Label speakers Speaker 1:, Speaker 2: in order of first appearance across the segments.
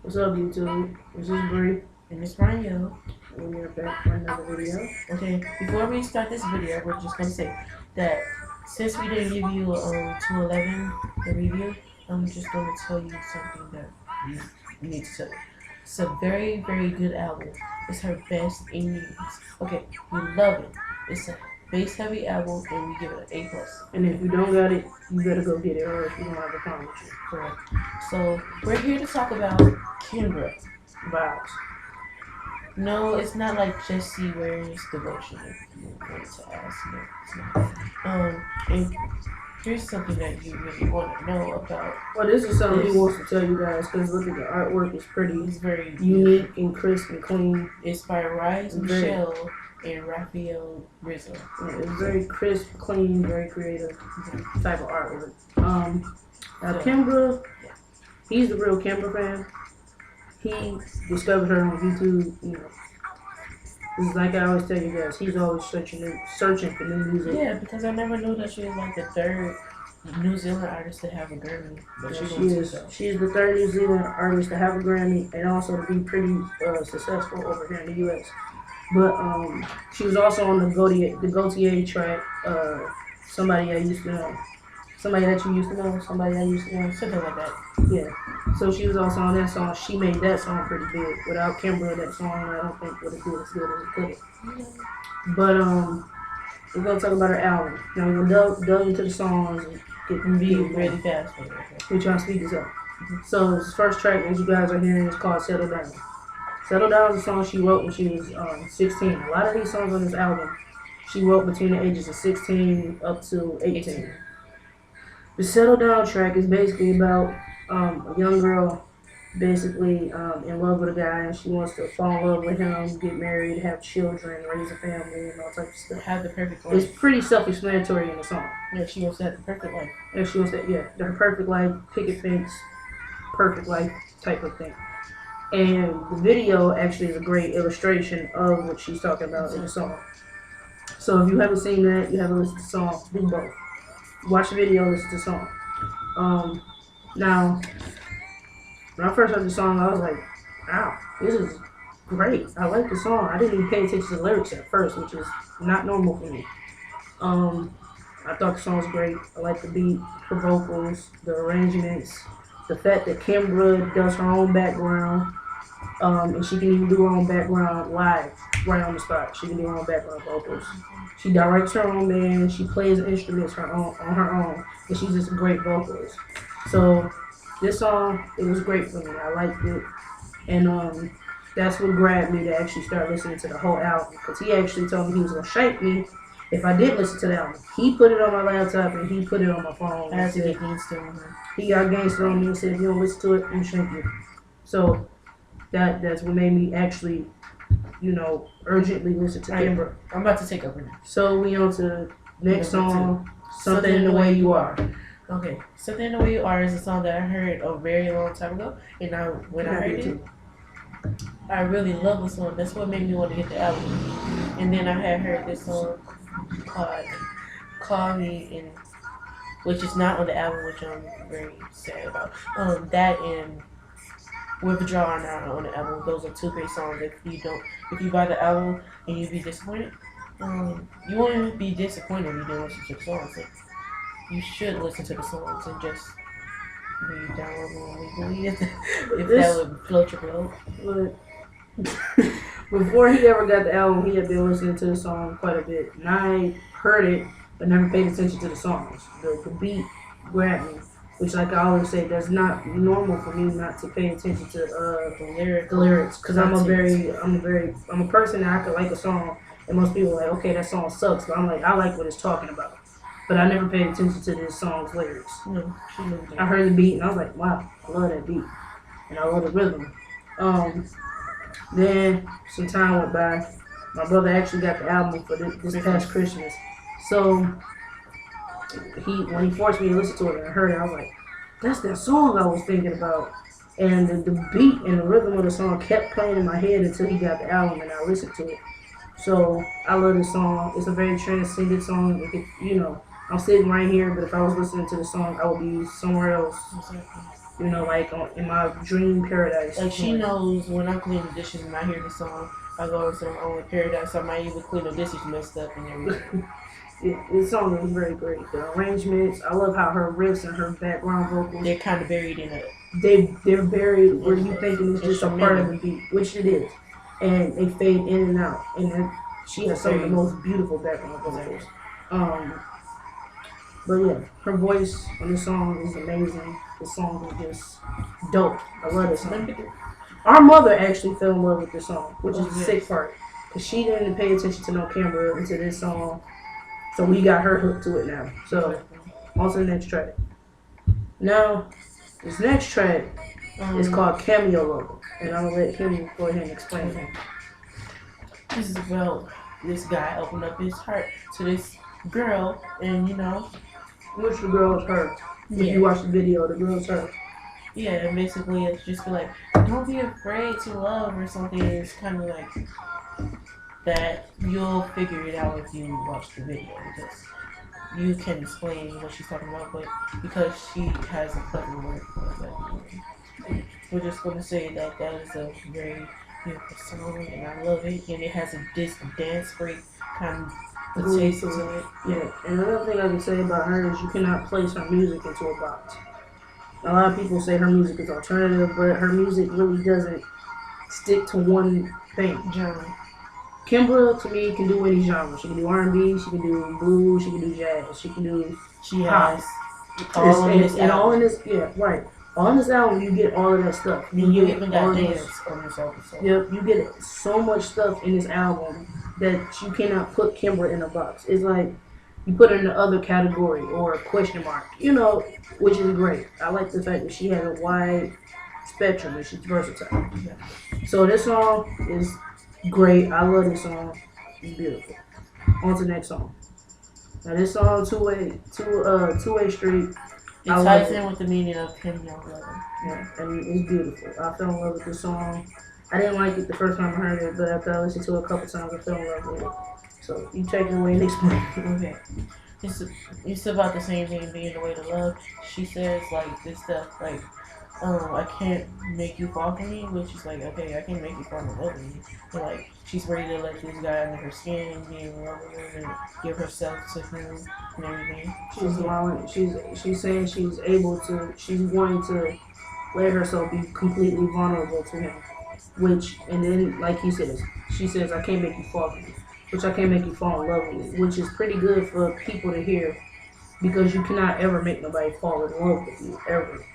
Speaker 1: What's up, YouTube? This is Bree,
Speaker 2: And it's Mario.
Speaker 1: and we are back for another video.
Speaker 2: Okay, before we start this video, we're just gonna say that since we didn't give you 211 the review, I'm just gonna tell you something that you need to tell. It's a very, very good album. It's her best in years. Okay, we love it. It's a bass heavy album and we give it an A plus.
Speaker 1: And if you don't got it, you better go get it, or if you don't have a phone with you.
Speaker 2: Correct. So we're here to talk about Kimbra.
Speaker 1: Vows.
Speaker 2: No, it's not like Jesse wears devotion. If you want to ask, no, it's not. And here's something that you really want to know about.
Speaker 1: Well, this is something
Speaker 2: This.
Speaker 1: he wants to tell you guys because look at the artwork; it's pretty
Speaker 2: It's very
Speaker 1: unique and crisp and clean.
Speaker 2: It's by Rise
Speaker 1: Very-
Speaker 2: Michelle and Raphael Rizzo.
Speaker 1: Yeah, it's very crisp, clean, very creative type of artwork. Now Kimbra, he's the real Kimbra fan. He discovered her on YouTube. You know, it's like I always tell you guys, he's always searching for new music.
Speaker 2: Yeah, because I never knew that she was like the third New Zealand artist to have a Grammy. But
Speaker 1: Yeah,
Speaker 2: she's
Speaker 1: she
Speaker 2: on two
Speaker 1: is.
Speaker 2: though.
Speaker 1: She is the third New Zealand artist to have a Grammy and also to be pretty successful over here in the U.S. But she was also on the Gautier track. Somebody I used to know. Somebody that you used to know. Somebody I used to know.
Speaker 2: Something like that.
Speaker 1: Yeah. So she was also on that song. She made that song pretty big. Without Kimbra, that song I don't think would have been as good as it could have. But we're gonna talk about her album. Now we're gonna delve into the songs and
Speaker 2: Be
Speaker 1: get
Speaker 2: really fast for it.
Speaker 1: we trying to speed this up. So this first track, as you guys are hearing, is called "Settle Down." "Settle Down" is a song she wrote when she was 16. A lot of these songs on this album, she wrote between the ages of 16 up to 18. The "Settle Down" track is basically about a young girl, basically in love with a guy, and she wants to fall in love with him, get married, have children, raise a family, and all types of stuff.
Speaker 2: Have the perfect
Speaker 1: It's
Speaker 2: life.
Speaker 1: pretty self-explanatory in the song.
Speaker 2: Yeah, she wants to have the perfect life.
Speaker 1: And she wants that, yeah, her perfect life, picket fence, perfect life type of thing. And the video actually is a great illustration of what she's talking about in the song. So if you haven't seen that, you haven't listened to the song, do both. Watch the video, listen to the song. Now, when I first heard the song, I was like, wow, this is great. I like the song. I didn't even pay attention to the lyrics at first, which is not normal for me. I thought the song was great. I like the beat, her vocals, the arrangements, the fact that Kimbra does her own background, and she can even do her own background live, right on the spot. She can do her own background vocals. She directs her own band. She plays instruments on her own, and she's just a great vocalist. So this song, it was great for me. I liked it, and that's what grabbed me to actually start listening to the whole album. Because he actually told me he was gonna shank me if I did listen to the album. He put it on my laptop and he put it on my phone.
Speaker 2: I had to
Speaker 1: and
Speaker 2: get gangster on her.
Speaker 1: he got gangster on me and said, if you don't listen to it, I'm shank you. So that's what made me actually, urgently listen to Kimbra.
Speaker 2: I'm about to take over now.
Speaker 1: So we on to next
Speaker 2: Number
Speaker 1: song, Something in the Way You Are.
Speaker 2: Okay, Something in the Way You Are is a song that I heard a very long time ago, and when I heard it, I really love the song. That's what made me want to get the album. And then I had heard this song called "Call Me," and which is not on the album, which I'm very sad about. That and "Withdraw" are not on the album. Those are two great songs. If you buy the album and you be disappointed, you won't even be disappointed if you didn't listen to the songs. Like, you should listen to the songs and just read download them legally if that would float your boat.
Speaker 1: But before he ever got the album, he had been listening to the song quite a bit. And I heard it, but never paid attention to the songs. The beat grabbed me, which, like I always say, that's not normal for me not to pay attention to the lyrics. Because I'm a person that I could like a song, and most people are like, okay, that song sucks, but I'm like, I like what it's talking about. But I never paid attention to this song's lyrics. I heard the beat and I was like, wow, I love that beat. And I love the rhythm. Then some time went by. My brother actually got the album for this past Christmas. So when he forced me to listen to it and I heard it, I was like, that's that song I was thinking about. And the beat and the rhythm of the song kept playing in my head until he got the album and I listened to it. So I love this song. It's a very transcendent song. I'm sitting right here, but if I was listening to the song, I would be somewhere else.
Speaker 2: Exactly.
Speaker 1: You know, like in my dream paradise.
Speaker 2: Like she knows when I'm cleaning the dishes and I hear the song, I go into my own paradise. I might even clean the dishes messed up and everything.
Speaker 1: The song is very great. The arrangements, I love how her riffs and her background vocals.
Speaker 2: They're kind of buried in it.
Speaker 1: They're buried where you thinking it's just a part of the beat, which it is, and they fade in and out. And then she has some of the most beautiful background vocals. But yeah, her voice on the song is amazing. The song is just dope. I love this song. Our mother actually fell in love with this song, which is the sick part, because she didn't pay attention to no Kimbra until this song. So we got her hooked to it now. So, on to the next track. Now, this next track is called Cameo Logo. And I'm going to let Kim go ahead and explain it.
Speaker 2: This is about this guy opened up his heart to this girl, and you know.
Speaker 1: Which the girl is her. If you watch the video, the girl is her.
Speaker 2: Yeah, and basically it's just like, don't be afraid to love or something. It's kind of like that you'll figure it out if you watch the video, because you can explain what she's talking about, but because she has a clever word for it, we're just going to say that that is a very beautiful song, and I love it, and it has a dance break kind of taste to it.
Speaker 1: Yeah, and another thing I can say about her is you cannot place her music into a box. A lot of people say her music is alternative, but her music really doesn't stick to one thing.
Speaker 2: Genre.
Speaker 1: Kimbra, to me, can do any genre. She can do R&B, she can do blues, she can do jazz, she can do
Speaker 2: has
Speaker 1: all in this right. On this album, you get all of that stuff.
Speaker 2: You even got dance on this episode.
Speaker 1: Yep, you get so much stuff in this album that you cannot put Kimbra in a box. It's like you put her in the other category or a question mark, you know, which is great. I like the fact that she has a wide spectrum and she's versatile. Yeah. So this song is great. I love this song. It's beautiful. On to the next song. Now this song, two-way street.
Speaker 2: It ties in with the meaning of Kim Young Love.
Speaker 1: Yeah, and it's beautiful. I fell in love with this song. I didn't like it the first time I heard it, but after I listened to it a couple times, I fell in love with it. So you take it away and explain it.
Speaker 2: Okay. It's about the same thing, being the way to love. She says like this stuff like, I can't make you fall for me, which is like, okay, I can't make you fall in love with me. But like, she's ready to let this guy under her skin, be in love with him, and give herself to him and everything.
Speaker 1: She's allowing. She's saying she's able to. She's wanting to let herself be completely vulnerable to him. Which, and then like he says, she says, I can't make you fall for me, which I can't make you fall in love with me, which is pretty good for people to hear, because you cannot ever make nobody fall in love with you ever.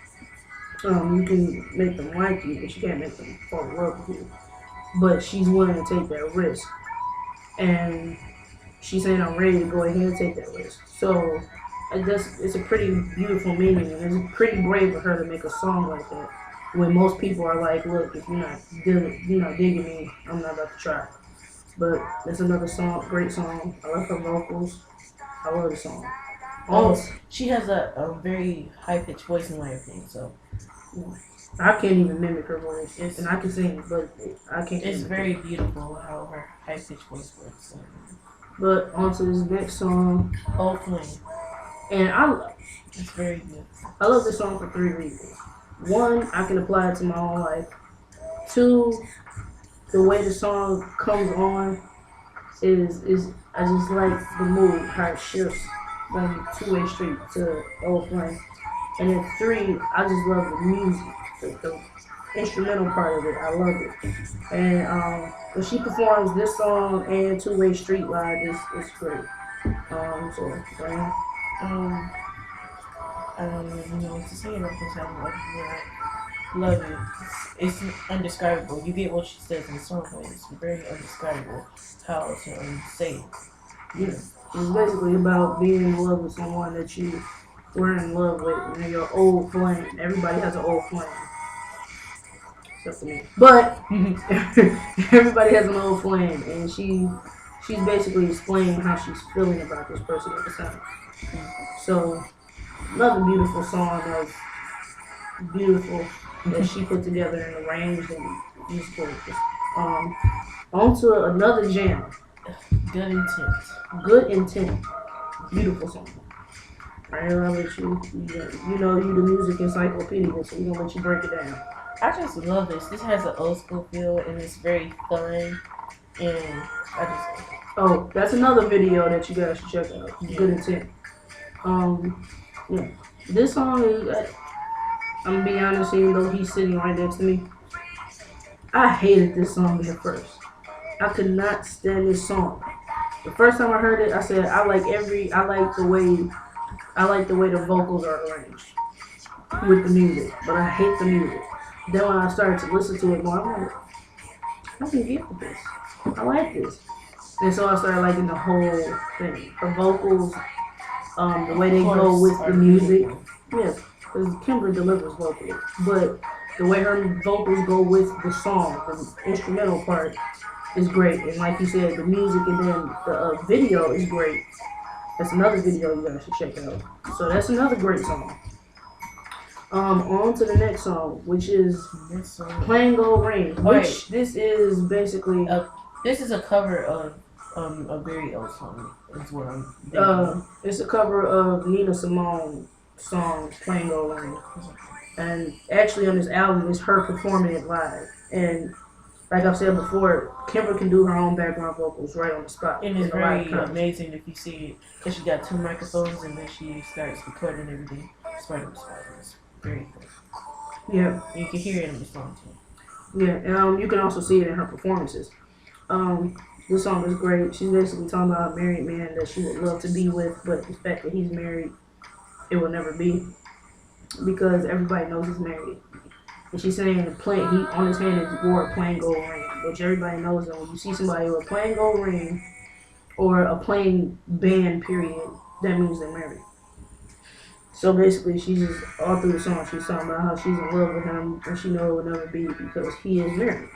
Speaker 1: You can make them like you, but you can't make them fall in love with you. But she's willing to take that risk. And she's saying, I'm ready to go ahead and take that risk. So, I guess it's a pretty beautiful meaning. And it's pretty brave of her to make a song like that. When most people are like, look, if you're not digging me, I'm not about to try. But it's another song, great song. I love her vocals. I love the song.
Speaker 2: She has a very high-pitched voice in my opinion, so.
Speaker 1: I can't even mimic her voice, and I can sing, but I can't.
Speaker 2: It's very beautiful how her high-pitched voice works. So.
Speaker 1: But on to this next song.
Speaker 2: Old Flame.
Speaker 1: And
Speaker 2: it's very good.
Speaker 1: I love this song for 3 reasons. 1, I can apply it to my own life. 2, the way the song comes on is I just like the mood, how it shifts from Two-Way Street to Old Flame. And then 3, I just love the music, the instrumental part of it. I love it. And when she performs this song and Two-Way Street live, it's great. So, Brian?
Speaker 2: I don't even know what to say about this album. I love it. It's undescribable. You get what she says in the song, but it's very undescribable how to say it.
Speaker 1: Yeah. It's basically about being in love with someone that you were in love with, and your old flame. Everybody has an old flame. Except for me. But everybody has an old flame, and she's basically explaining how she's feeling about this person at the time. So, another beautiful song that's beautiful that she put together and arranged and just gorgeous. On to another jam.
Speaker 2: Good Intent.
Speaker 1: Good Intent. Beautiful song. I ain't gonna let you know, you the music encyclopedia, so we gonna let you break it down.
Speaker 2: I just love this. This has an old school feel and it's very fun. And I just
Speaker 1: Oh, that's another video that you guys should check out.
Speaker 2: Yeah.
Speaker 1: Good Intent. Yeah. This song is, I'm gonna be honest, even though he's sitting right next to me, I hated this song at first. I could not stand this song. The first time I heard it, I said I like the way the vocals are arranged with the music, but I hate the music. Then when I started to listen to it more, I'm like, I can get with this. I like this. And so I started liking the whole thing. The vocals, the way they go with the music. Yes, because Kimbra delivers vocally. But the way her vocals go with the song, the instrumental part, is great. And like you said, the music and then the video is great. That's another video you guys should check out. So that's another great song. On to the next song, which is Plain Gold Rain. Which this is basically
Speaker 2: this is a cover of a very old song. Is what I'm thinking.
Speaker 1: It's a cover of Nina Simone's song Plain Gold Rain. And actually on this album it's her performing it live. And like I've said before, Kimbra can do her own background vocals right on the spot.
Speaker 2: And it's very amazing if you see it, because she got 2 microphones and then she starts recording everything right on the spot. It's very cool.
Speaker 1: Yeah.
Speaker 2: And you can hear it in the song too.
Speaker 1: Yeah, you can also see it in her performances. This song is great. She's basically talking about a married man that she would love to be with, but the fact that he's married, it will never be, because everybody knows he's married. And she's saying he on his hand he wore a plain gold ring, which everybody knows that when you see somebody with a plain gold ring or a plain band period, that means they're married. So basically, she's just all through the song, she's talking about how she's in love with him and she knows it will never be because he is married.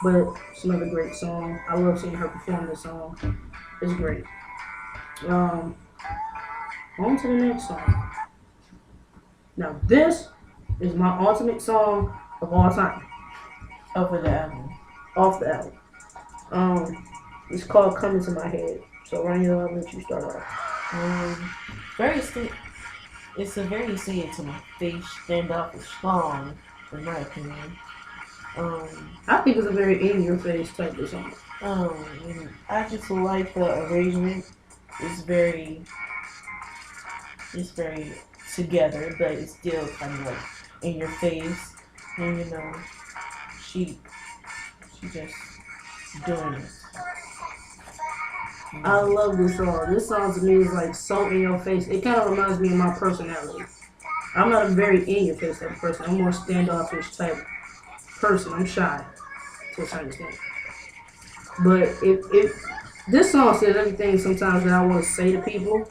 Speaker 1: But it's another great song. I love seeing her perform this song. It's great. On to the next song. Now this is my ultimate song of all time.
Speaker 2: Over the album.
Speaker 1: Off the album. It's called Come Into My Head. So Ronnie, I'll let you start off.
Speaker 2: It's a very say it to my face standoffish song, in my opinion.
Speaker 1: I think it's a very in your face type of song.
Speaker 2: I just like the arrangement. It's very together, but it's still kind of like in your face. And you know, she just doing it.
Speaker 1: I love this song. This song to me is like so in your face. It kind of reminds me of my personality. I'm not a very in your face type of person. I'm more standoffish type person. I'm shy to a certain extent. But if this song says everything sometimes that I want to say to people,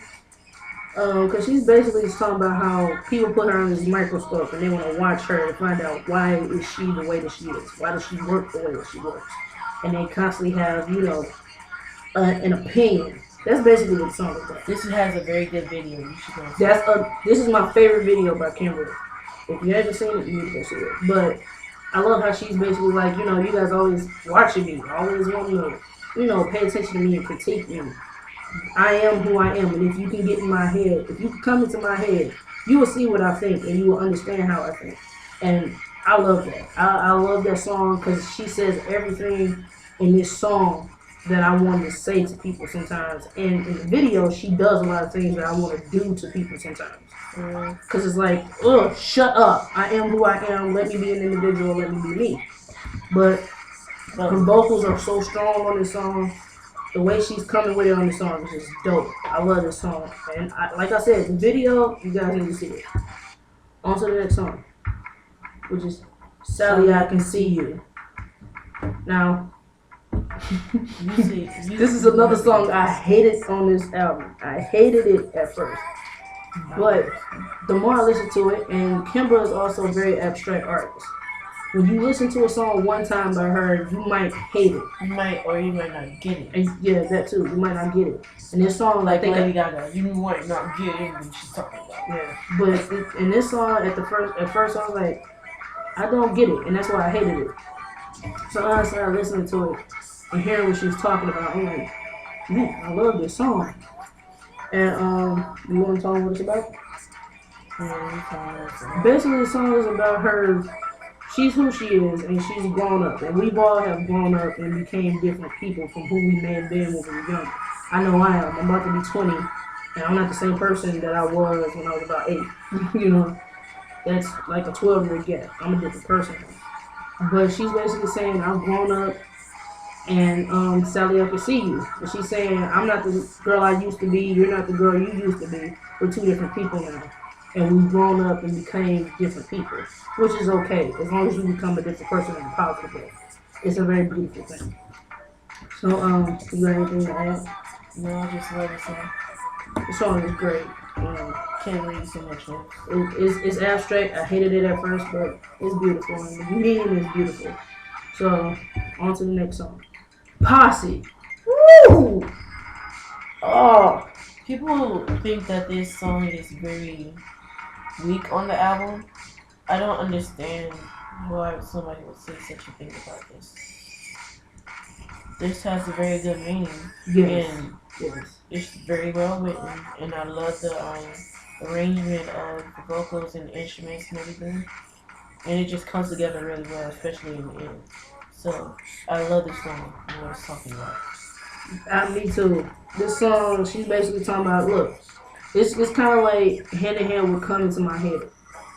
Speaker 1: because she's basically just talking about how people put her on this microscope and they want to watch her to find out why is she the way that she is, why does she work the way that she works, and they constantly have an opinion. That's basically what the song is about.
Speaker 2: This has a very good video. You should go.
Speaker 1: This is my favorite video by Kimbra. If you haven't seen it, you need to go see it. But I love how she's basically like, you guys always watching me, always wanting to, pay attention to me and critique me. I am who I am, and if you can get in my head, if you can come into my head, you will see what I think, and you will understand how I think. And I love that. I love that song because she says everything in this song that I want to say to people sometimes. And in the video, she does a lot of things that I want to do to people sometimes. Because it's like, ugh, shut up. I am who I am. Let me be an individual. Let me be me. But her vocals are so strong on this song. The way she's coming with it on the song is just dope. I love this song. And like I said, the video, you guys need to see it. On to the next song, which is Sally, I Can See You. Now, this is another song I hated on this album. I hated it at first. But the more I listen to it, and Kimbra is also a very abstract artist. When you listen to a song one time by her, you might hate it.
Speaker 2: You might not get it.
Speaker 1: And yeah, that too. You might not get it. And this song,
Speaker 2: like Lady Gaga, you might not get it when she's talking about.
Speaker 1: Yeah, but in this song, at first I was like, I don't get it, and that's why I hated it. So I started listening to it and hearing what she was talking about. I'm like, man, I love this song. And you want to tell me what it's about?
Speaker 2: Yeah,
Speaker 1: Basically, the song is about her. She's who she is, and she's grown up, and we've all have grown up and became different people from who we may have been when we were young. I know I am. I'm about to be 20, and I'm not the same person that I was when I was about 8. You know, that's like a 12-year gap. I'm a different person. But she's basically saying I've grown up, and Sally, I can see you. And she's saying I'm not the girl I used to be. You're not the girl you used to be. We're two different people now, and we've grown up and became different people, which is okay as long as you become a different person in a positive way. It's a very beautiful thing. So you got anything to add?
Speaker 2: no, I just love the song.
Speaker 1: The song is great.
Speaker 2: Can't read so much more.
Speaker 1: It's abstract. I hated it at first, but it's beautiful and the meaning is beautiful. So on to the next song. Posse. Woo! Oh,
Speaker 2: People think that this song is very weak on the album. I don't understand why somebody would say such a thing about this. This has a very good meaning,
Speaker 1: yes.
Speaker 2: and
Speaker 1: Yes.
Speaker 2: it's very well written, and I love the arrangement of the vocals and the instruments and everything. And it just comes together really well, especially in the end. So I love this song and what it's talking about.
Speaker 1: Me too. This song, she's basically talking about, look, it's kind of like hand in hand with coming to my head.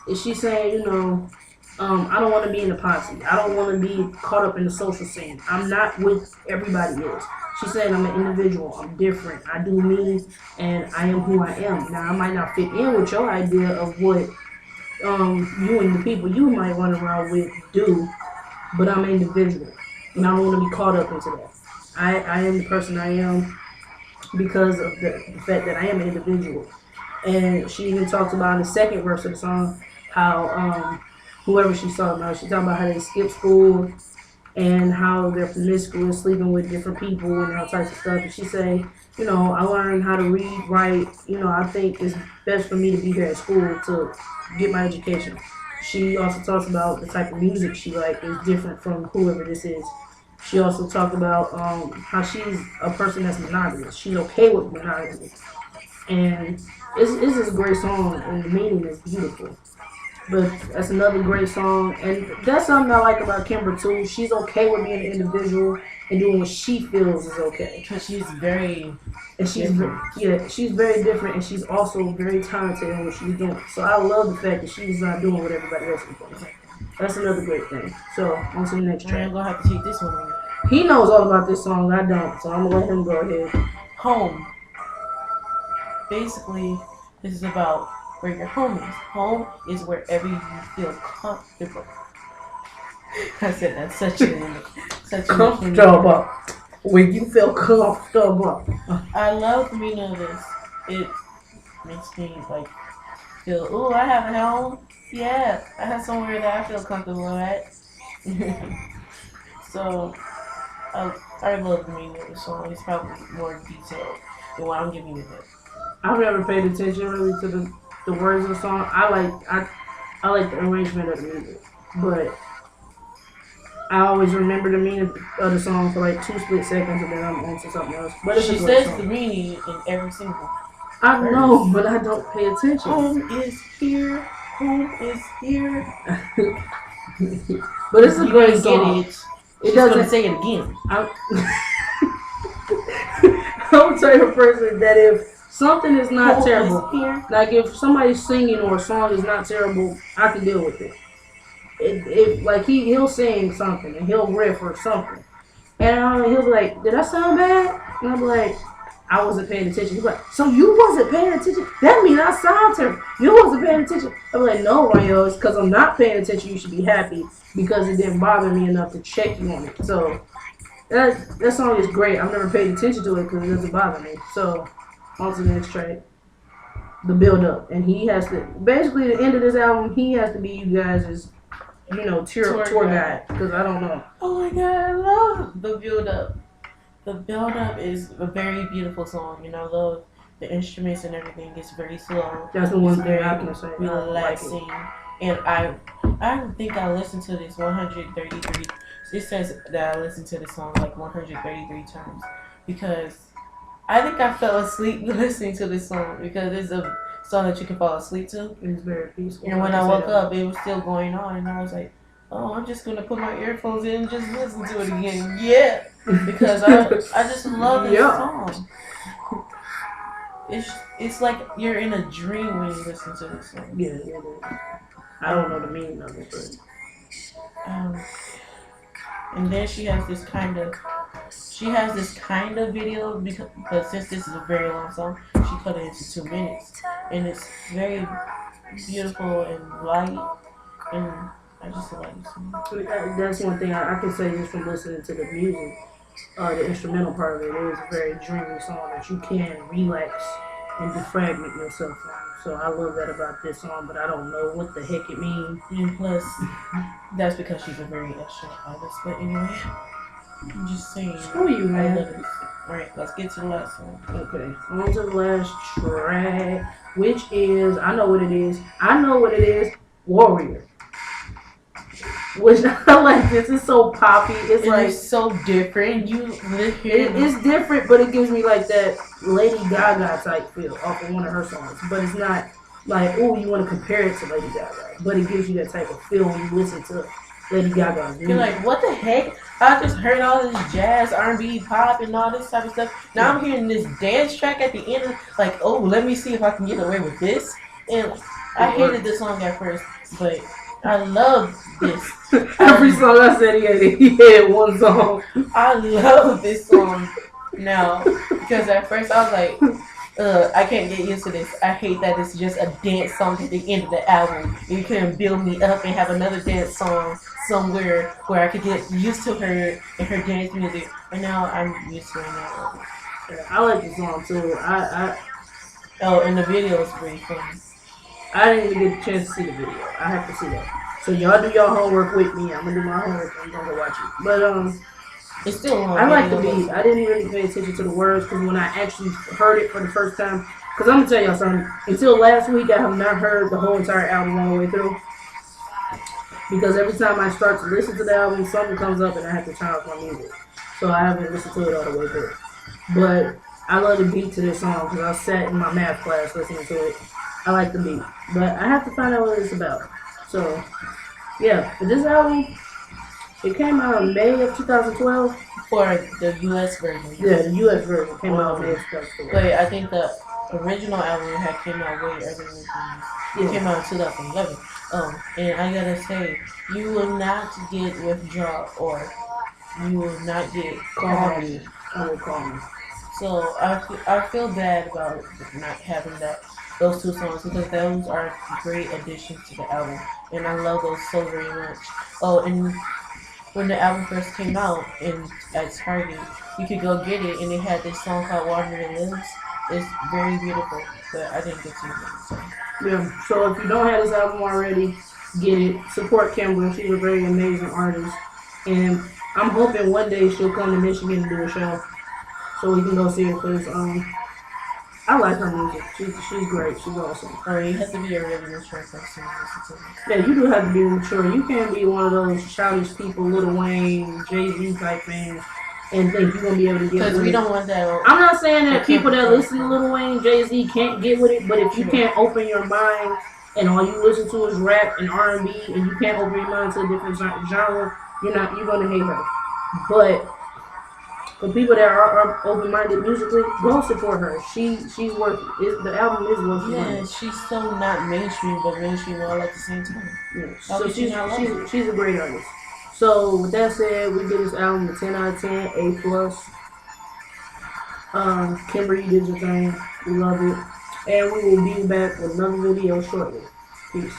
Speaker 1: Is she saying, I don't want to be in the posse. I don't want to be caught up in the social scene. I'm not with everybody else. She's saying I'm an individual. I'm different. I do me, and I am who I am. Now, I might not fit in with your idea of what you and the people you might run around with do, but I'm an individual, and I don't want to be caught up into that. I am the person I am because of the fact that I am an individual. And she even talks about in the second verse of the song how whoever she's talking about, she's talking about how they skip school and how they're promiscuous, sleeping with different people and all types of stuff. And she say, I learned how to read, write. I think it's best for me to be here at school to get my education. She also talks about the type of music she like is different from whoever this is. She also talked about how she's a person that's monogamous. She's okay with monogamy. And it's just a great song, and the meaning is beautiful. But that's another great song, and that's something I like about Kimbra too. She's okay with being an individual and doing what she feels is okay.
Speaker 2: Because she's very
Speaker 1: And she's
Speaker 2: different.
Speaker 1: she's very different, and she's also very talented in what she's doing. So I love the fact that she's not doing what everybody else is doing. That's another great thing. So on to the next track.
Speaker 2: I'm gonna have to take this one away.
Speaker 1: He knows all about this song. I don't, so I'm gonna let him go ahead.
Speaker 2: Home. Basically, this is about where your home is. Home is wherever you feel comfortable. I said that's such a
Speaker 1: Comfortable. When you feel comfortable.
Speaker 2: I love the meaning of this. It makes me like feel, ooh, I have a home. Yeah, I have somewhere that I feel comfortable at. So I love the meaning of the song. It's probably more detailed than what I'm giving you it.
Speaker 1: I've never paid attention really to the words of the song. I like the arrangement of the music, but I always remember the meaning of the song for like 2 split seconds, and then I'm on to something else. But it's
Speaker 2: She
Speaker 1: a great
Speaker 2: says
Speaker 1: song.
Speaker 2: the meaning in every single.
Speaker 1: I know, but I don't pay attention.
Speaker 2: Home is here. Home is here.
Speaker 1: But it's a great song.
Speaker 2: Get it.
Speaker 1: It
Speaker 2: She's
Speaker 1: doesn't
Speaker 2: gonna say it again.
Speaker 1: I'm the type of person that if something is not terrible, like if somebody's singing or a song is not terrible, I can deal with it. If like he'll sing something and he'll riff or something, and he'll be like, "Did I sound bad?" And I'll be like, "I wasn't paying attention." He's like, "So you wasn't paying attention? That means I sound terrible. You wasn't paying attention." I'll be like, "No, Ryo, it's because I'm not paying attention. You should be happy because it didn't bother me enough to check you on it." So that song is great. I've never paid attention to it because it doesn't bother me. So on to the next track, the build up, and he has to basically the end of this album. He has to be you guys' tour guide because I don't know.
Speaker 2: Oh my god, I love the build up. The build up is a very beautiful song, and I love the instruments and everything. It's very slow.
Speaker 1: That's the one thing I can say.
Speaker 2: Relaxing, and I think I listened to this 133. It says that I listened to the song like 133 times because I think I fell asleep listening to this song because it's a song that you can fall asleep to.
Speaker 1: It's very peaceful.
Speaker 2: And when I woke up, it was still going on, and I was like, "Oh, I'm just gonna put my earphones in and just listen to it again." Yeah, because I just love this song. It's like you're in a dream when you listen to this song.
Speaker 1: Yeah, it is. I don't know the meaning of it, but
Speaker 2: and then she has this kind of video because, but since this is a very long song, she cut it into 2 minutes, and it's very beautiful and light, and I just love it so much.
Speaker 1: That's one thing I can say just from listening to the music. The instrumental part of it is a very dreamy song that you can relax and defragment yourself from. So I love that about this song, but I don't know what the heck it means.
Speaker 2: And plus, that's because she's a very extra artist. But anyway, I'm just saying.
Speaker 1: Screw you, man.
Speaker 2: Alright, let's get to the last one.
Speaker 1: Okay, on to the last track, which is, I know what it is, Warrior. Which I like this. It's so poppy. It's like
Speaker 2: so different.
Speaker 1: It's different, but it gives me like that Lady Gaga type feel off of one of her songs. But it's not like, oh, you want to compare it to Lady Gaga. But it gives you that type of feel when you listen to Lady Gaga's music.
Speaker 2: You're like, what the heck? I just heard all this jazz, R&B, pop, and all this type of stuff. Now I'm hearing this dance track at the end. Like, oh, let me see if I can get away with this. And I hated this song at first, but I love this.
Speaker 1: Every song I said he had one song.
Speaker 2: I love this song now because at first I was like, I can't get used to this. I hate that it's just a dance song at the end of the album. You couldn't build me up and have another dance song somewhere where I could get used to her and her dance music. But now I'm used to it now.
Speaker 1: I like this song too.
Speaker 2: Oh, and the video is pretty fun.
Speaker 1: I didn't even get a chance to see the video. I have to see that. So y'all do your homework with me. I'm gonna do my homework and I'm gonna go watch it. But
Speaker 2: it's still long.
Speaker 1: I like the beat. I didn't really pay attention to the words because when I actually heard it for the first time, because I'm gonna tell y'all something. Until last week, I have not heard the whole entire album all the way through. Because every time I start to listen to the album, something comes up and I have to turn off my music. So I haven't listened to it all the way through. But I love the beat to this song because I sat in my math class listening to it. I like the beat, but I have to find out what it's about. So, yeah, but this album, it came out in May of 2012.
Speaker 2: For the U.S. version.
Speaker 1: Yeah, the U.S. version came out in May of 2012.
Speaker 2: But I think the original album had came out way earlier than this. It came out in 2011. And I gotta say, you will not get Withdraw or you will not get Call Me.
Speaker 1: I will Call Me.
Speaker 2: So I feel bad about not having those two songs because those are great additions to the album, and I love those so very much. Oh, and when the album first came out at Target, you could go get it, and it had this song called Watermelon Lips. It's very beautiful, but I didn't get to it. So.
Speaker 1: Yeah, so if you don't have this album already, get it. Support Kimbra. She's a very amazing artist, and I'm hoping one day she'll come to Michigan and do a show, so we can go see her because I like her music. She's great. She's awesome.
Speaker 2: You have to be a really mature person to listen to her.
Speaker 1: Yeah, you do have to be mature. You can't be one of those childish people, Lil Wayne, Jay-Z type fans, and think you're gonna be able to get with it.
Speaker 2: Because we don't want that.
Speaker 1: I'm not saying that people that listen to Lil Wayne, Jay-Z can't get with it, but if you can't open your mind and all you listen to is rap and R&B, and you can't open your mind to a different genre, you're gonna hate her. But for people that are open-minded musically, go support her. She's worth it. The album is worth it.
Speaker 2: Yeah, she's so not mainstream, but mainstream all at the same time.
Speaker 1: Yeah. So she's a great artist. So with that said, we give this album a 10 out of 10, A+. Kimbra, you did your thing. We love it. And we will be back with another video shortly. Peace.